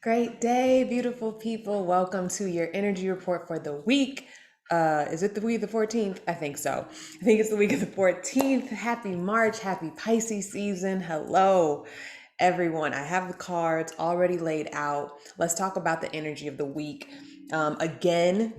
Great day, beautiful people. Welcome to your energy report for the week. Is it the week of the 14th? I think so. I think it's the week of the 14th. Happy March, happy Pisces season. Hello, everyone. I have the cards already laid out. Let's talk about the energy of the week. Again,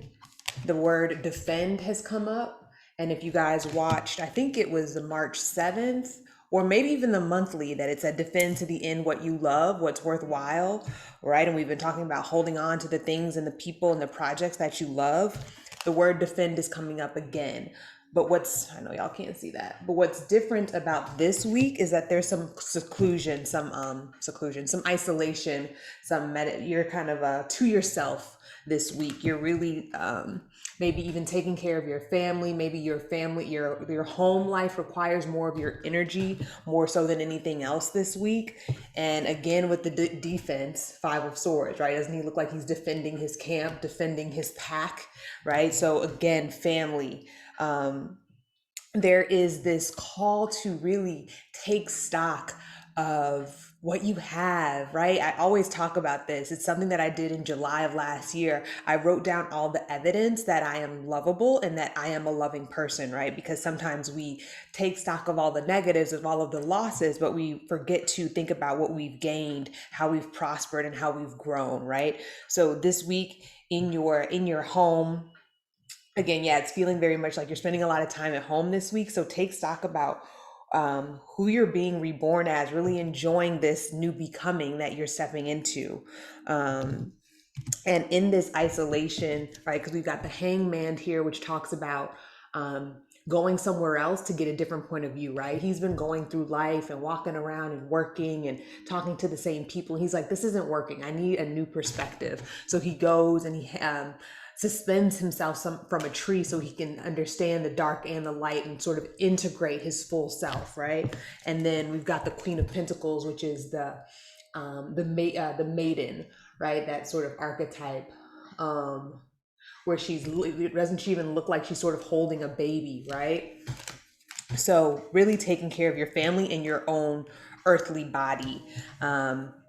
the word defend has come up. And if you guys watched, I think it was the March 7th or maybe even the monthly that it said defend to the end what you love, what's worthwhile, right? And we've been talking about holding on to the things and the people and the projects that you love. The word defend is coming up again. But I know y'all can't see that, but what's different about this week is that there's some seclusion, some isolation, you're kind of to yourself this week. You're really maybe even taking care of your family. Maybe your home life requires more of your energy, more so than anything else this week. And again, with the defense, Five of Swords, right? Doesn't he look like he's defending his camp, defending his pack, right? So again, family. There is this call to really take stock of what you have, right? I always talk about this. It's something that I did in July of last year. I wrote down all the evidence that I am lovable and that I am a loving person, right? Because sometimes we take stock of all the negatives, of all of the losses, but we forget to think about what we've gained, how we've prospered, and how we've grown, right? So this week in your home, again, yeah, it's feeling very much like you're spending a lot of time at home this week. So take stock about who you're being reborn as, really enjoying this new becoming that you're stepping into. And in this isolation, right, because we've got the hangman here, which talks about going somewhere else to get a different point of view, right? He's been going through life and walking around and working and talking to the same people. He's like, this isn't working. I need a new perspective. So he goes and he suspends himself from a tree so he can understand the dark and the light and sort of integrate his full self, right? And then we've got the Queen of Pentacles, which is the maiden, right? That sort of archetype, where doesn't she even look like she's sort of holding a baby, right? So really taking care of your family and your own earthly body,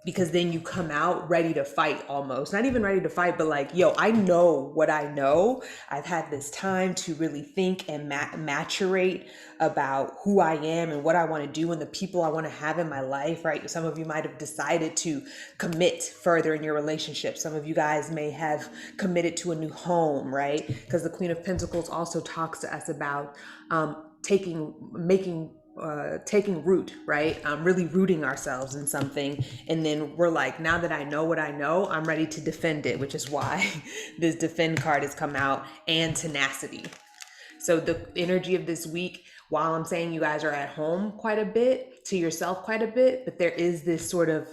because then you come out ready to fight, almost not even ready to fight, but like, yo, I know what I know. I've had this time to really think and maturate about who I am and what I want to do and the people I want to have in my life, right? Some of you might have decided to commit further in your relationship. Some of you guys may have committed to a new home, right? Because the Queen of Pentacles also talks to us about taking root, right? Really rooting ourselves in something. And then we're like, now that I know what I know, I'm ready to defend it, which is why this defend card has come out, and tenacity. So the energy of this week, while I'm saying you guys are at home quite a bit, to yourself quite a bit, but there is this sort of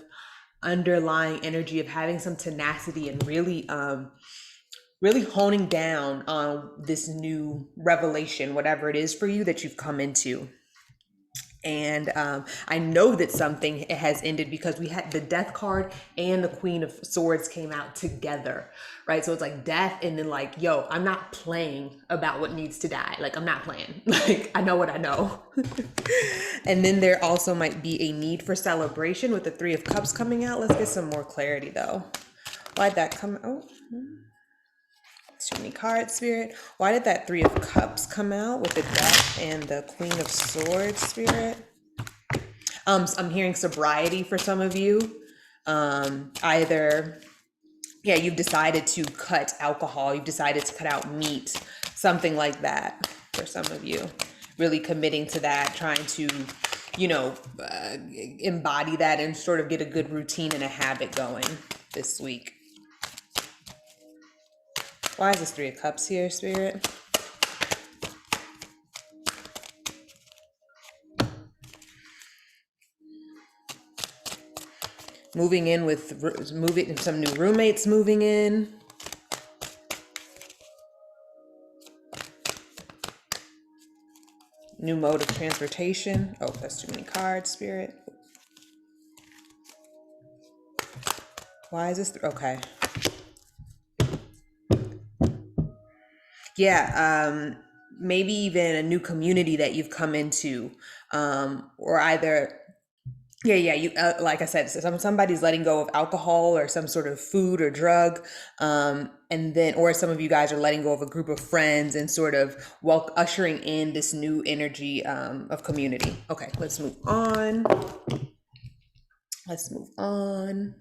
underlying energy of having some tenacity and really honing down on this new revelation, whatever it is for you that you've come into. And I know that something has ended because we had the death card and the Queen of Swords came out together, right? So it's like death and then like, yo, I'm not playing about what needs to die. Like, I'm not playing. Like, I know what I know. And then there also might be a need for celebration with the Three of Cups coming out. Let's get some more clarity though. Why'd that come? Oh, too many cards, Spirit. Why did that Three of Cups come out with the Death and the Queen of Swords, Spirit? I'm hearing sobriety for some of you. Either, yeah, you've decided to cut alcohol, you've decided to cut out meat, something like that for some of you. Really committing to that, trying to, embody that and sort of get a good routine and a habit going this week. Why is this Three of Cups here, Spirit? Moving in with some new roommates moving in. New mode of transportation. Oh, that's too many cards, Spirit. Why is this? Okay. Yeah, maybe even a new community that you've come into, or either Yeah, yeah. You like I said, somebody's letting go of alcohol or some sort of food or drug, and then, or some of you guys are letting go of a group of friends and sort of ushering in this new energy of community. Okay, let's move on. Let's move on.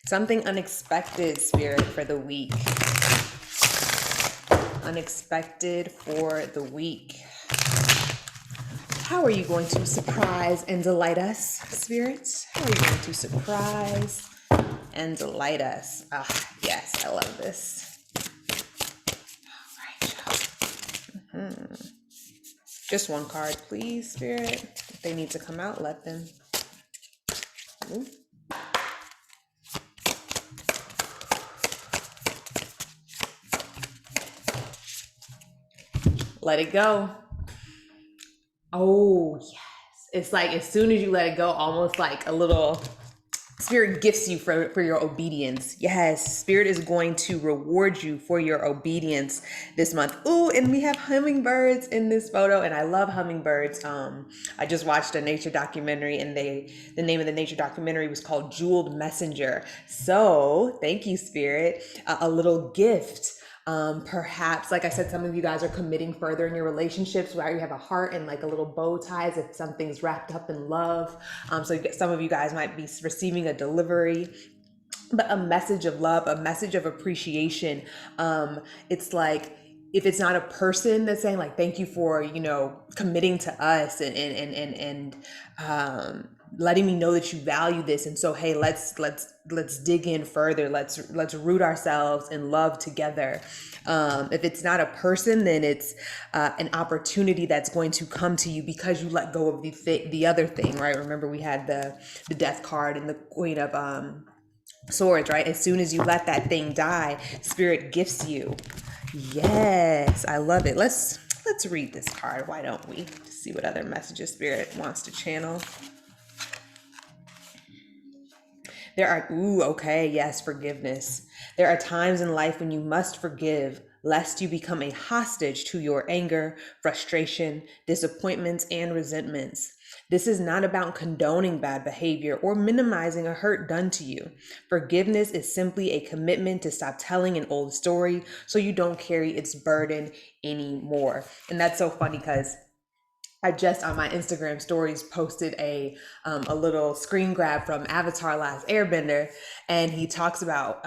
Something unexpected, spirit, for the week. Unexpected for the week. How are you going to surprise and delight us, spirits? How are you going to surprise and delight us? Ah, yes, I love this. All right, y'all. Just one card, please, spirit. If they need to come out, let them. Ooh. Let it go. Oh, yes. It's like as soon as you let it go, almost like a little spirit gifts you for your obedience. Yes, spirit is going to reward you for your obedience this month. Ooh, and we have hummingbirds in this photo, and I love hummingbirds. I just watched a nature documentary, and the name of the nature documentary was called Jeweled Messenger. So thank you, spirit. A little gift. Perhaps, like I said, some of you guys are committing further in your relationships where you have a heart and like a little bow ties if something's wrapped up in love. So some of you guys might be receiving a delivery, but a message of love, a message of appreciation. It's like, if it's not a person that's saying like, thank you for, committing to us and letting me know that you value this. And so, hey, let's dig in further. Let's root ourselves in love together. If it's not a person, then it's an opportunity that's going to come to you because you let go of the other thing, right? Remember, we had the death card and the queen of swords, right? As soon as you let that thing die, spirit gifts you. Yes, I love it. Let's read this card. Why don't we see what other messages spirit wants to channel? There are, okay, yes, forgiveness. There are times in life when you must forgive, lest you become a hostage to your anger, frustration, disappointments, and resentments. This is not about condoning bad behavior or minimizing a hurt done to you. Forgiveness is simply a commitment to stop telling an old story so you don't carry its burden anymore. And that's so funny because I just on my Instagram stories posted a little screen grab from Avatar: Last Airbender, and he talks about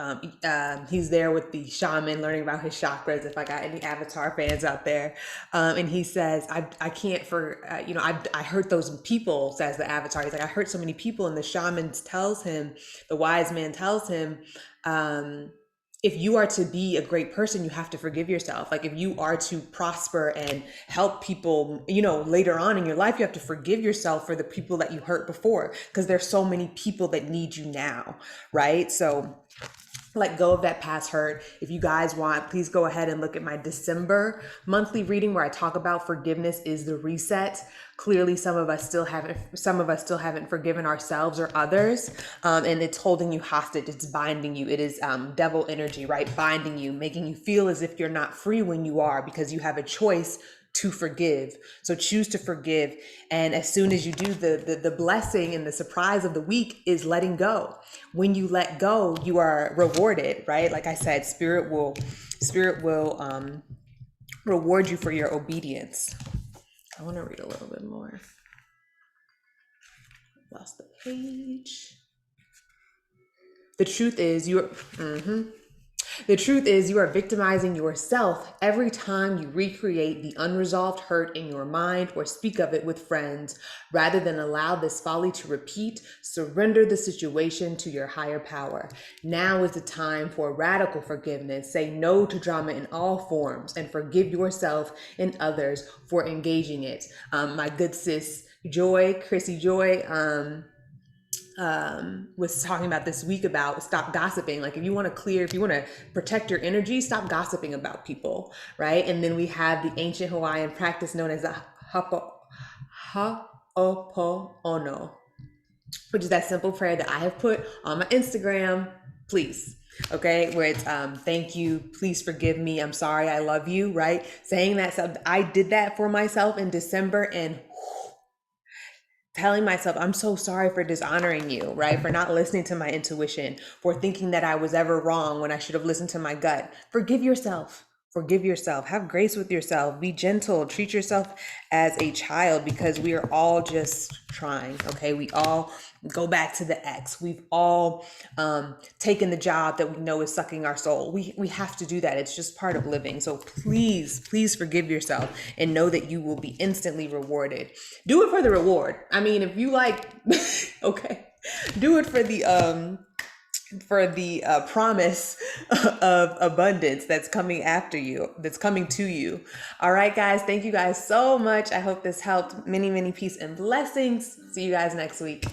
he's there with the shaman learning about his chakras. If I got any Avatar fans out there, and he says, I can't I hurt those people. Says the Avatar. He's like, I hurt so many people, and the shaman tells him, the wise man tells him. If you are to be a great person, you have to forgive yourself. Like if you are to prosper and help people, later on in your life, you have to forgive yourself for the people that you hurt before, because there's so many people that need you now, right? So let go of that past hurt. If you guys want, please go ahead and look at my December monthly reading where I talk about forgiveness is the reset. Clearly, some of us still haven't forgiven ourselves or others, and it's holding you hostage. It's binding you. It is devil energy, right? Binding you, making you feel as if you're not free when you are, because you have a choice to forgive. So choose to forgive. And as soon as you do, the blessing and the surprise of the week is letting go. When you let go, you are rewarded, right? Like I said, spirit will reward you for your obedience. I want to read a little bit more. Lost the page. The truth is The truth is, you are victimizing yourself every time you recreate the unresolved hurt in your mind or speak of it with friends. Rather than allow this folly to repeat, surrender the situation to your higher power. Now is the time for radical forgiveness. Say no to drama in all forms and forgive yourself and others for engaging it. My good sis Joy, Chrissy Joy, was talking about this week about stop gossiping. Like if you want to protect your energy, stop gossiping about people, right? And then we have the ancient Hawaiian practice known as the Ha'opo'ono, which is that simple prayer that I have put on my Instagram, please. Okay, where it's thank you, please forgive me, I'm sorry, I love you, right? Saying that stuff. I did that for myself in December, and telling myself, I'm so sorry for dishonoring you, right? For not listening to my intuition, for thinking that I was ever wrong when I should have listened to my gut. Forgive yourself. Forgive yourself. Have grace with yourself. Be gentle. Treat yourself as a child, because we are all just trying. Okay. We all go back to the ex. We've all taken the job that we know is sucking our soul. We have to do that. It's just part of living. So please, please forgive yourself and know that you will be instantly rewarded. Do it for the reward. I mean, if you like, okay, do it for the promise of abundance that's coming after you, that's coming to you. All right, guys. Thank you guys so much. I hope this helped. Many, many peace and blessings. See you guys next week.